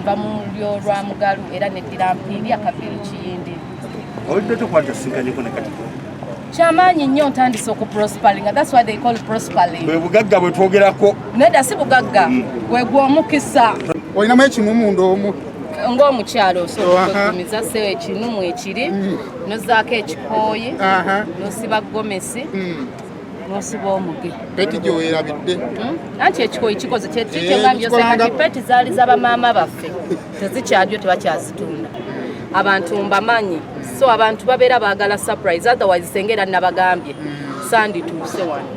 nva mu lyo lwa mugalu era neddira mpindi akaviiri kiyindi. Olidde tukwata sinkanyiko ne kati. Kyamaanyi nnyo ntandise okuprosparinga, that's why they call prospering. Bwe bugagga bwe twogerako. Nedda si bugagga, gwe gw'omukisa. Olinamu ekinumu nd'omu. Ng'omukyalo osobola okugumiza seewo ekinumu ekiri, n'ozzaako ekikooyi, n'osiba gomesi, n'osiba omuge. Peti gy'owerabidde. Anti ekikooyi kikoze kyekyeŋŋambye nti peti zaali za bamaama baffe, tezikyalyo tebakyazitunda. Abantu mbamanyi, so abantu babeera baagala surprise, otherwise sengera nabagambye sandituuse wano.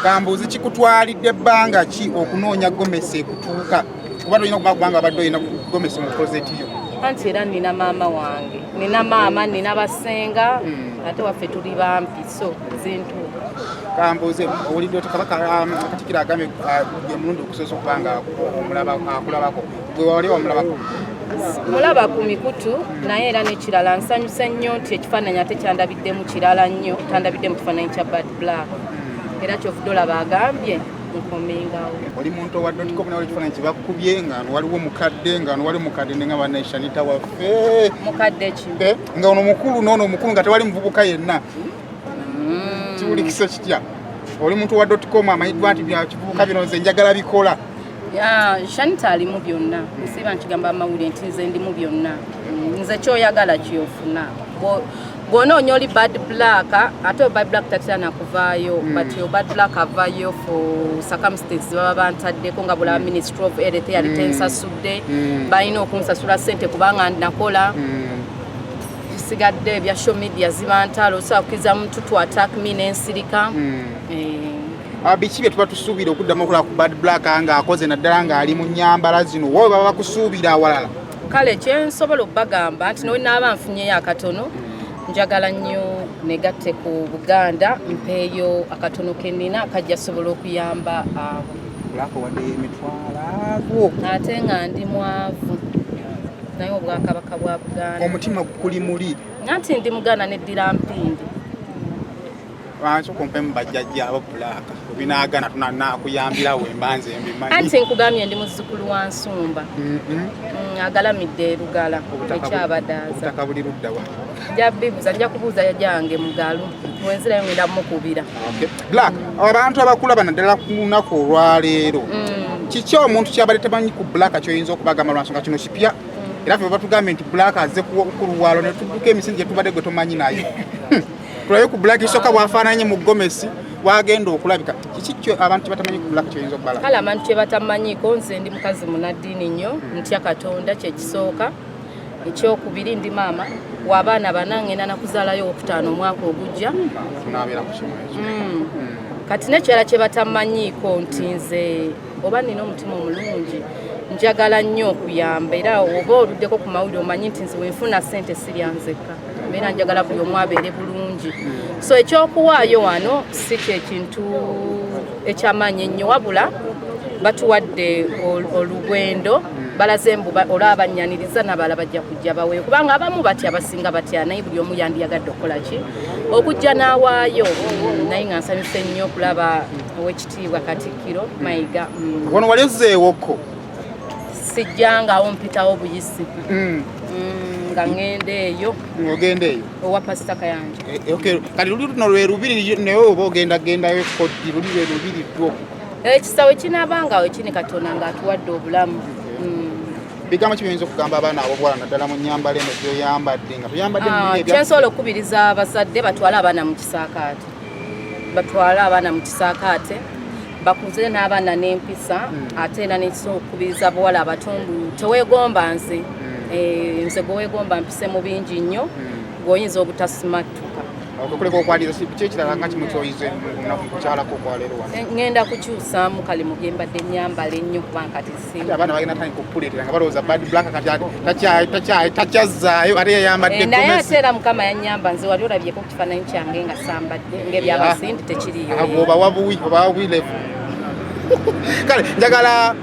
Kambuuzi kikutwalidde ebbanga ki okunoonya gomesi ekutuuka? Kuba tolina kubanga abadde olina gomesi mu klozeti yo. Anti era nina maama wange, nina maama, nina basenga, ate waffe tuli bampi, so zintuuka. Kambuuze owulidde oti Kabaka Katikkiro agambye gwe mulundi okusoose okubanga akulabako. Gwe wali wamulabako? Mulaba ku mikutu naye era n'ekirala nsanyuse nnyo nti ekifaananyi ate kyandabiddemu kirala nnyo, tandabidde mu kifaananyi kya Bad Black. Era kyovudde olaba agambye nkomengawo. Oli muntu owa.com nawe ekifaananyi kye bakubye nga waliwo mukadde nga wali mukadde nga banna Shanita waffe. Mukadde ki? Nga ono mukulu n'ono omukulu nga tewali muvubuka yenna. Kiwulikisa kitya? Oli muntu owa.com amanyiddwa nti kivubuka bino nze njagala bikola. Shanita ali mu byonna, nsiba nkigamba amawulire nti nze ndi mu byonna. Nze kyoyagala kyofuna. Bw'onoonya oli Bad Black, ate Bad Black tatyana kuvaayo, but yo Bad Black avaayo for circumstances baba bantaddeko nga bulaba Ministry of Health yali tensasudde, balina okunsasula ssente kubanga nakola. Sigadde ebya social media zibantalo, osobola kukkiriza muntu to attack me n'ensirika. Biki bye tuba tusuubira okuddamu okulaba ku Bad Black nga akoze naddala ng'ali mu nnyambala zino, wowe baba bakusuubira awalala? Kale kyensobola okubagamba nti n'onaaba nfunyeyo akatono, njagala nnyo negatte ku Buganda mpeeyo akatono kennina akajja sobola okuyamba abo. Black wadde emitwalo ate nga ndi mwavu naye Obwakabaka bwa Buganda omutima gukuli muli nti ndi Muganda neddira mpindi. Lwaki okumpeemu bajjajja abo Black binaagana tunanakuyambira we mbanze mbimanyi. Anti nkugambye ndi muzzukulu wa Nsumba agalamidde Lugala ekyabadaaza. Obutaka buli ludda wa? Nja kubuuza yajange Mugalu wenzirayo ngenda mukubira. Black abantu abakula bana ddala ku lunaku olwaleero kiki omuntu kyabadde tamanyi ku Black kyoyinza okubagamba lwansonga kino kipya era ffe batugambye nti Black azze ku luwalo ne tudduka emisingi gye tubadde gwe tomanyi nayo. Tulabe ku Black isooka bwafaananye mu gomesi wagenda okulabika kiki abantu kye batamanyi ku Black kyoyinza okubala? Kale abantu kye batamanyiiko nze ndi mukazi munaddiini nnyo ntya Katonda kyekisooka. Ekyokubiri ndi maama w'abaana bana ngenda nakuzaalayo okutaano omwaka ogujja. Kati nekirala kye batamanyiiko nti nze oba nina omutima omulungi njagala nnyo okuyamba era oba oluddeko ku mawulire omanyi nti nze wenfuna ssente siryanzekka mbeera njagala buli omu abeere bulungi. So ekyokuwaayo wano si kyekintu ekyamaanyi ennyo wabula batuwadde olugwendo balaze mbu olaba bannyaniriza n'abalala bajja kujja baweeyo kubanga abamu batya abasinga batya naye buli omu yandiyagadde okukola ki okujja n'awaayo. Naye nga nsanyuse nnyo okulaba Oweekitiibwa Katikkiro Mayiga. Wano wali ozzeewoko? Sijjangawo mpitawo buyisi nga ngenda eyo. Ogenda eyo? Owa Pasita Kayanja. Kati luli luno lwe lubiri naye oba ogendagendayo kodi luli lwe lubiri lwo? Ekisawe kinaabanga ekini Katonda ng'atuwadde obulamu. Bigambo ki byinza okugamba abaana abobuwala naddala mu nnyambala eno gyoyambadde nga tuyambadde mu kyensobola okukubiriza abazadde batwale abaana mu kisaakaate. Batwale abaana mu kisaakaate bakuze n'abaana n'empisa ate era nekisobola okukubiriza abawala abatundu teweegomba nze nze gwe weegomba mpise mu bingi nnyo gw'oyinza obutasimatuka. Okuleka okwaliza kiki ekirala nga kimu kyoyize kukyalako okwaleero wano? Ngenda kukyusaamu kale mu bye mbadde nnyambala ennyo kubanga kati singa abaana bagenda tandika okukuleetera nga balowooza Bad Black kati takyazzaayo ate yayambadde naye ate era Mukama yannyamba nze wali olabyeko ku kifaananyi kyange nga sambadde ng'ebyabasindi tekiriyo. Oba wabuwi levu kale njagala